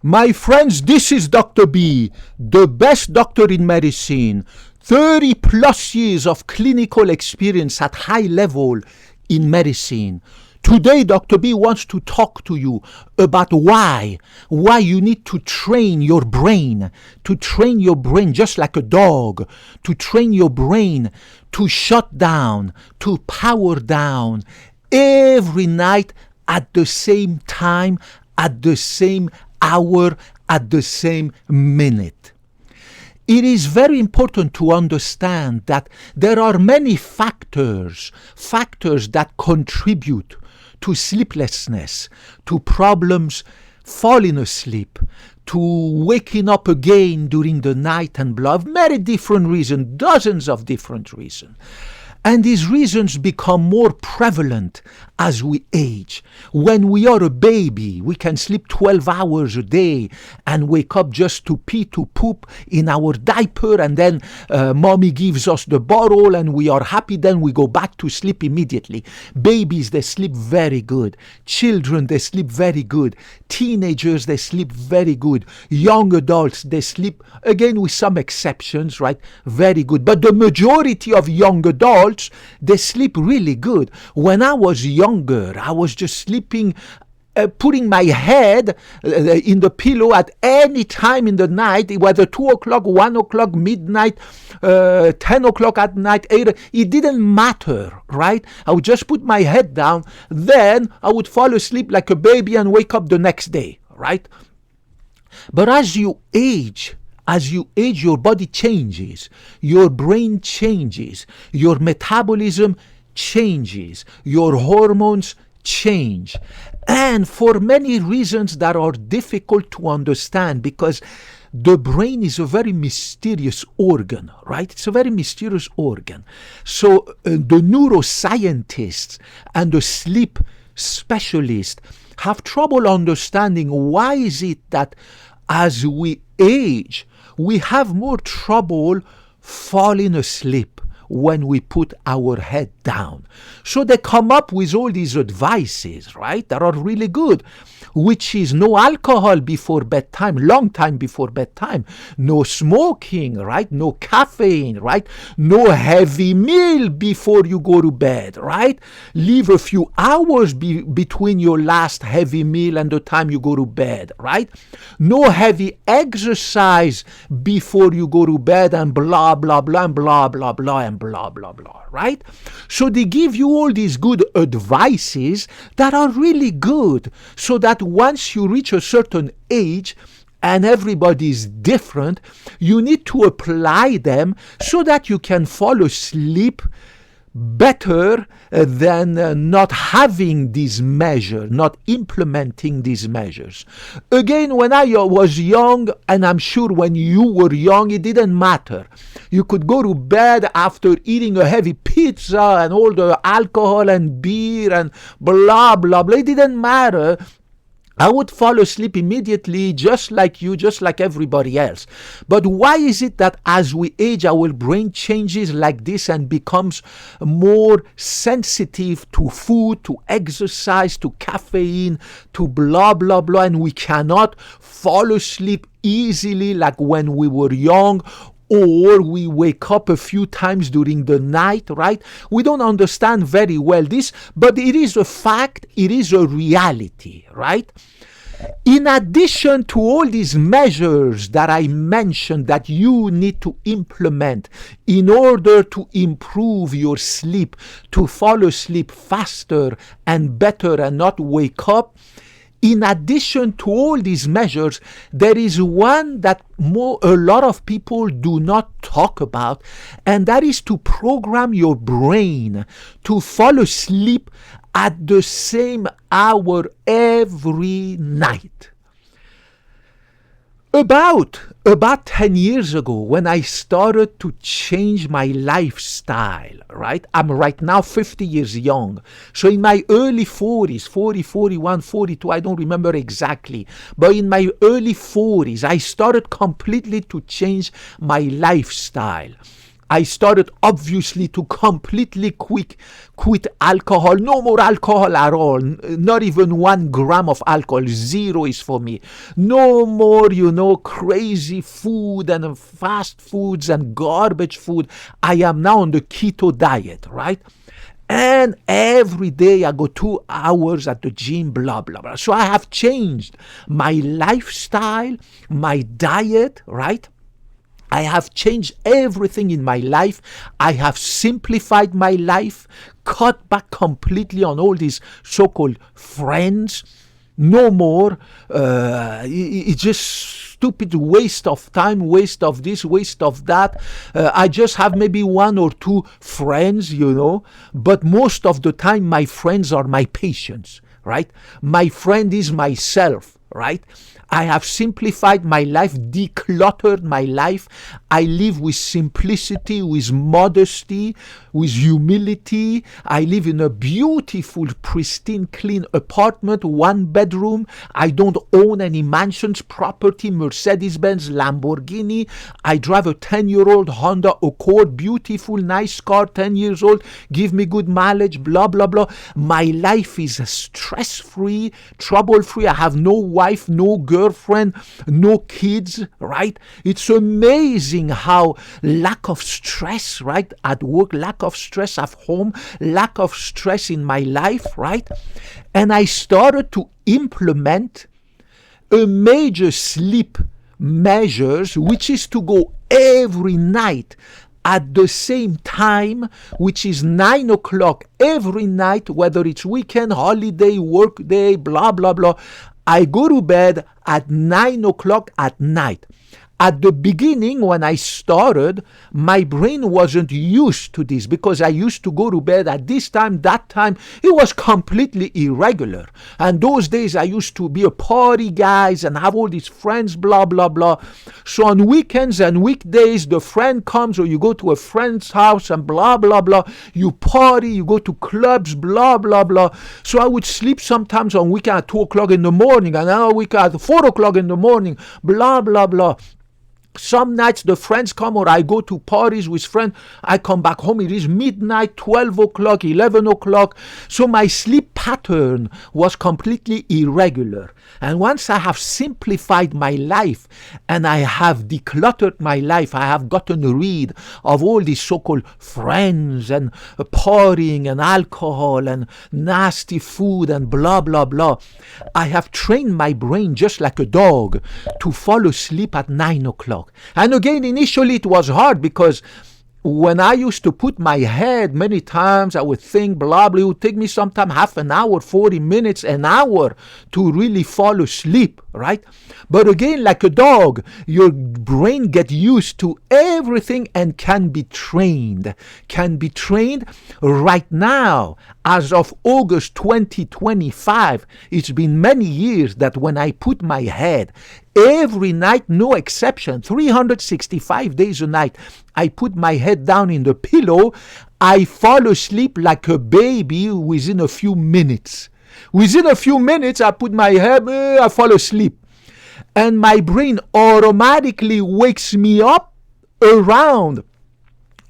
My friends, this is Dr. B, the best doctor in medicine. 30 plus years of clinical experience at high level in medicine. Today, Dr. B wants to talk to you about why you need to train your brain, just like a dog, to train your brain to shut down, to power down every night at the same time, at the same hour, at the same minute. It is very important to understand that there are many factors that contribute to sleeplessness, to problems falling asleep, to waking up again during the night and many different reasons, dozens of different reasons. And these reasons become more prevalent as we age. When we are a baby, we can sleep 12 hours a day and wake up just to pee, to poop in our diaper, and then mommy gives us the bottle and we are happy, then we go back to sleep immediately. Babies, they sleep very good. Children, they sleep very good. Teenagers, they sleep very good. Young adults, they sleep, again with some exceptions, right, very good. But the majority of young adults, they sleep really good. When I was younger, I was just sleeping, putting my head in the pillow at any time in the night, whether 2 o'clock, 1 o'clock, midnight, 10 o'clock at night, 8, it didn't matter, right? I would just put my head down, then I would fall asleep like a baby and wake up the next day, right? But as you age, your body changes, your brain changes, your metabolism changes, your hormones change. And for many reasons that are difficult to understand, because the brain is a very mysterious organ, right? It's a very mysterious organ. So the neuroscientists and the sleep specialists have trouble understanding why is it that as we age, we have more trouble falling asleep when we put our head down. So they come up with all these advices, right, that are really good, which is no alcohol before bedtime, long time before bedtime, no smoking, right, no caffeine, right, no heavy meal before you go to bed, right, leave a few hours between your last heavy meal and the time you go to bed, right, no heavy exercise before you go to bed, and blah, blah, blah, and blah, blah, blah, and blah, blah, blah, right? So they give you all these good advices that are really good, so that once you reach a certain age, and everybody is different, you need to apply them so that you can fall asleep better than not having these measures, not implementing these measures. Again, when I was young, and I'm sure when you were young, it didn't matter. You could go to bed after eating a heavy pizza and all the alcohol and beer and blah, blah, blah. It didn't matter. I would fall asleep immediately, just like you, just like everybody else. But why is it that as we age, our brain changes like this and becomes more sensitive to food, to exercise, to caffeine, to blah, blah, blah, and we cannot fall asleep easily like when we were young, or we wake up a few times during the night, right? We don't understand very well this, but it is a fact, it is a reality, right? In addition to all these measures that I mentioned that you need to implement in order to improve your sleep, to fall asleep faster and better and not wake up, in addition to all these measures, there is one that a lot of people do not talk about, and that is to program your brain to fall asleep at the same hour every night. About 10 years ago, when I started to change my lifestyle, right? I'm right now 50 years young. So in my early 40s, 40, 41, 42, I don't remember exactly. But in my early 40s, I started completely to change my lifestyle. I started obviously to completely quit alcohol. No more alcohol at all. Not even 1 gram of alcohol. Zero is for me. No more, crazy food and fast foods and garbage food. I am now on the keto diet, right? And every day I go 2 hours at the gym, blah, blah, blah. So I have changed my lifestyle, my diet, right? I have changed everything in my life. I have simplified my life, cut back completely on all these so-called friends. No more. It's just stupid waste of time, waste of this, waste of that. I just have maybe 1 or 2 friends, but most of the time my friends are my patients, right? My friend is myself, right? I have simplified my life, decluttered my life. I live with simplicity, with modesty, with humility. I live in a beautiful, pristine, clean apartment, 1 bedroom. I don't own any mansions, property, Mercedes-Benz, Lamborghini. I drive a 10-year-old Honda Accord, beautiful, nice car, 10 years old, give me good mileage, blah, blah, blah. My life is stress-free, trouble-free. I have no wife, no girlfriend, no kids, right? It's amazing how lack of stress, right, at work, lack of stress at home, lack of stress in my life, right? And I started to implement a major sleep measures, which is to go every night at the same time, which is 9 o'clock every night, whether it's weekend, holiday, work day, blah, blah, blah. I go to bed at 9 o'clock at night. At the beginning, when I started, my brain wasn't used to this because I used to go to bed at this time, that time. It was completely irregular. And those days I used to be a party guys and have all these friends, blah, blah, blah. So on weekends and weekdays, the friend comes or you go to a friend's house and blah, blah, blah. You party, you go to clubs, blah, blah, blah. So I would sleep sometimes on weekend at 2 o'clock in the morning, another weekend at 4 o'clock in the morning, blah, blah, blah. Some nights the friends come or I go to parties with friends. I come back home. It is midnight, 12 o'clock, 11 o'clock. So my sleep pattern was completely irregular. And once I have simplified my life and I have decluttered my life, I have gotten rid of all these so-called friends and partying and alcohol and nasty food and blah, blah, blah. I have trained my brain just like a dog to fall asleep at 9 o'clock. And again, initially it was hard because when I used to put my head many times, I would think, blah, blah, it would take me sometime half an hour, 40 minutes, an hour to really fall asleep, right? But again, like a dog, your brain gets used to everything and can be trained right now. As of August 2025, it's been many years that when I put my head every night, no exception, 365 days a night, I put my head down in the pillow, I fall asleep like a baby within a few minutes. Within a few minutes, I put my head, I fall asleep. And my brain automatically wakes me up around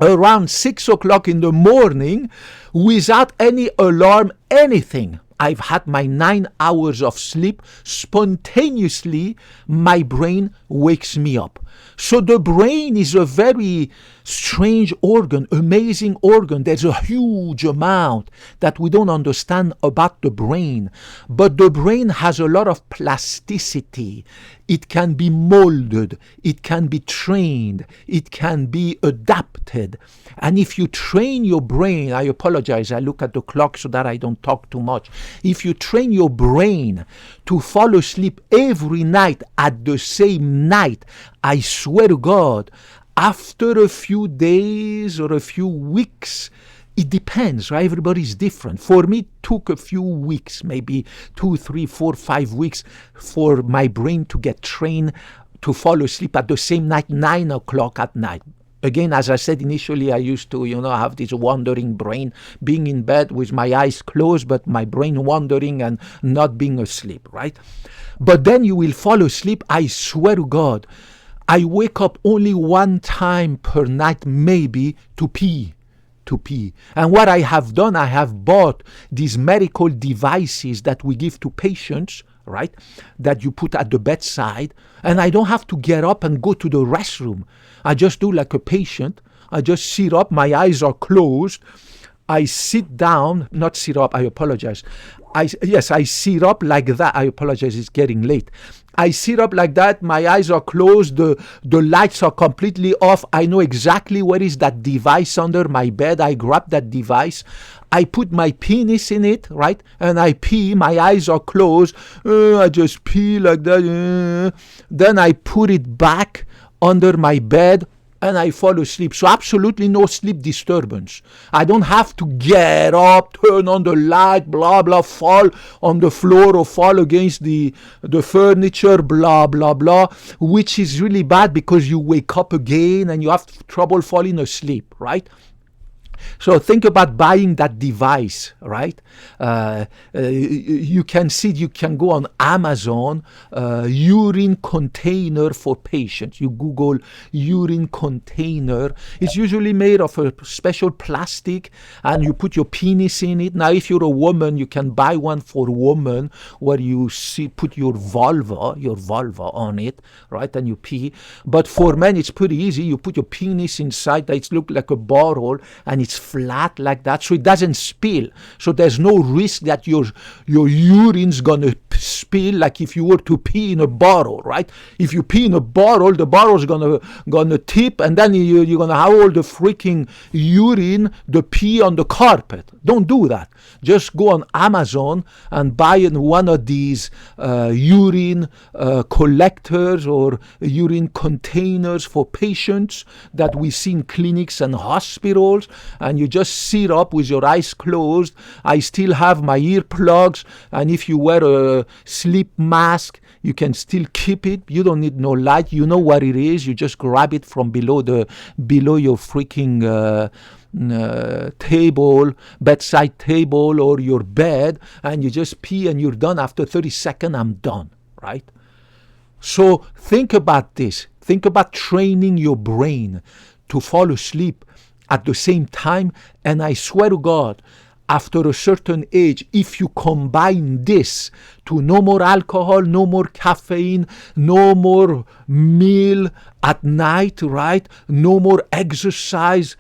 6 o'clock in the morning without any alarm, anything. I've had my 9 hours of sleep. Spontaneously, my brain wakes me up. So the brain is a very strange organ, amazing organ. There's a huge amount that we don't understand about the brain. But the brain has a lot of plasticity. It can be molded. It can be trained. It can be adapted. And if you train your brain, I apologize, I look at the clock so that I don't talk too much. If you train your brain to fall asleep every night at the same night, I swear to God, after a few days or a few weeks, it depends, right? Everybody's different. For me, it took a few weeks, maybe 2, 3, 4, 5 weeks for my brain to get trained to fall asleep at the same night, 9 o'clock at night. Again, as I said initially, I used to, have this wandering brain, being in bed with my eyes closed, but my brain wandering and not being asleep, right? But then you will fall asleep, I swear to God. I wake up only one time per night, maybe, to pee. And what I have done, I have bought these medical devices that we give to patients, right, that you put at the bedside, and I don't have to get up and go to the restroom. I just do like a patient. I just sit up, my eyes are closed, I sit down, not sit up, I apologize. I sit up like that. I apologize, it's getting late. I sit up like that, my eyes are closed, the lights are completely off. I know exactly where is that device under my bed. I grab that device, I put my penis in it, right? And I pee, my eyes are closed. I just pee like that. Then I put it back under my bed, and I fall asleep. So absolutely no sleep disturbance. I don't have to get up, turn on the light, blah, blah, fall on the floor or fall against the furniture, blah, blah, blah, which is really bad because you wake up again and you have trouble falling asleep, right? So think about buying that device, right? You can see, you can go on Amazon, urine container for patients. You Google urine container. It's usually made of a special plastic, and you put your penis in it. Now, if you're a woman, you can buy one for a woman where you put your vulva on it, right? And you pee. But for men, it's pretty easy. You put your penis inside. It looks like a bottle, and it's flat like that, so it doesn't spill. So there's no risk that your urine's gonna spill, like if you were to pee in a bottle, right? If you pee in a bottle, the bottle's gonna tip, and then you're gonna have all the freaking urine, the pee on the carpet. Don't do that. Just go on Amazon and buy one of these urine collectors or urine containers for patients that we see in clinics and hospitals, and you just sit up with your eyes closed. I still have my earplugs, and if you wear a sleep mask, you can still keep it. You don't need no light. You know what it is. You just grab it from below your freaking table, bedside table, or your bed, and you just pee and you're done. After 30 seconds, I'm done, right? So think about this. Think about training your brain to fall asleep at the same time, and I swear to God, after a certain age, if you combine this to no more alcohol, no more caffeine, no more meal at night, right? No more exercise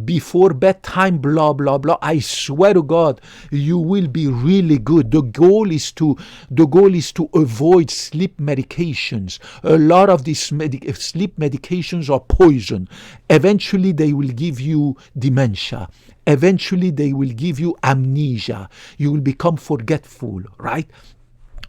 before bedtime, blah, blah, blah. I swear to God, you will be really good. The goal is to avoid sleep medications. A lot of these sleep medications are poison. Eventually, they will give you dementia. Eventually, they will give you amnesia. You will become forgetful, right?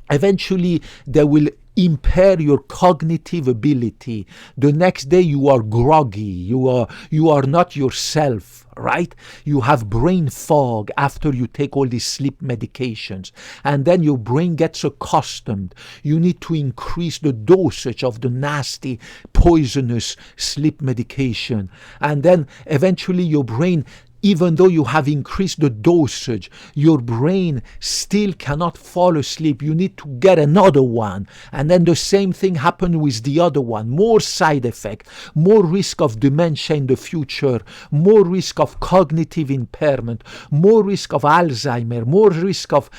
Eventually, they will impair your cognitive ability. The next day, you are groggy. You are not yourself, right? You have brain fog after you take all these sleep medications. And then your brain gets accustomed. You need to increase the dosage of the nasty, poisonous sleep medication. And then eventually your brain, even though you have increased the dosage, your brain still cannot fall asleep. You need to get another one. And then the same thing happened with the other one. More side effect, more risk of dementia in the future, more risk of cognitive impairment, more risk of Alzheimer, more risk of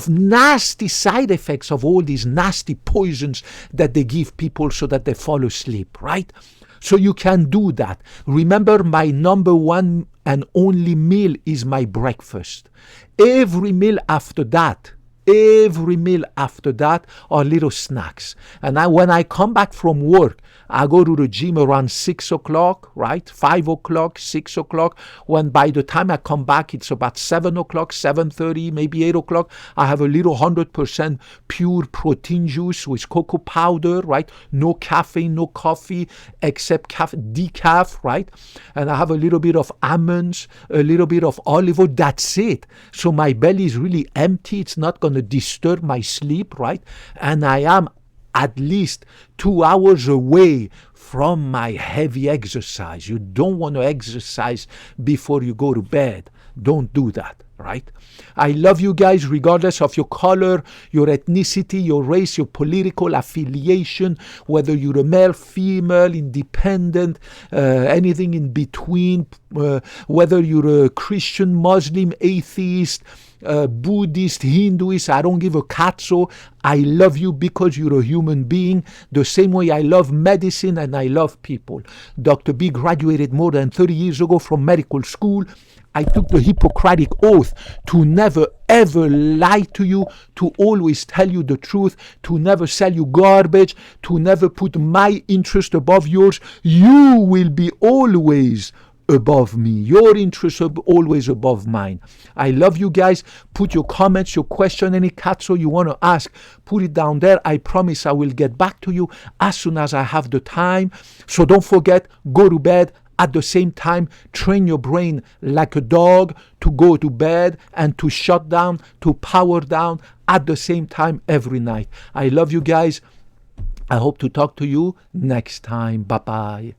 nasty side effects of all these nasty poisons that they give people so that they fall asleep, right? So you can do that. Remember, my number one and only meal is my breakfast. Every meal after that are little snacks. And when I come back from work, I go to the gym around 6 o'clock, right? 5 o'clock, 6 o'clock. When by the time I come back, it's about 7 o'clock, 7:30, maybe 8 o'clock. I have a little 100% pure protein juice with cocoa powder, right? No caffeine, no coffee, except decaf, right? And I have a little bit of almonds, a little bit of olive oil. That's it. So my belly is really empty. It's not going to disturb my sleep, right? And I am at least 2 hours away from my heavy exercise. You don't want to exercise before you go to bed. Don't do that. right? I love you guys regardless of your color, your ethnicity, your race, your political affiliation, whether you're a male, female, independent, anything in between, whether you're a Christian, Muslim, atheist, Buddhist, Hinduist, I don't give a catso. I love you because you're a human being, the same way I love medicine and I love people. Dr. B graduated more than 30 years ago from medical school. I took the Hippocratic oath to never ever lie to you, to always tell you the truth, to never sell you garbage, to never put my interest above yours. You will be always above me. Your interests are always above mine. I love you guys. Put your comments, your question, any catso you want to ask, put it down there. I promise I will get back to you as soon as I have the time. So don't forget, go to bed. At the same time, train your brain like a dog to go to bed and to shut down, to power down at the same time every night. I love you guys. I hope to talk to you next time. Bye-bye.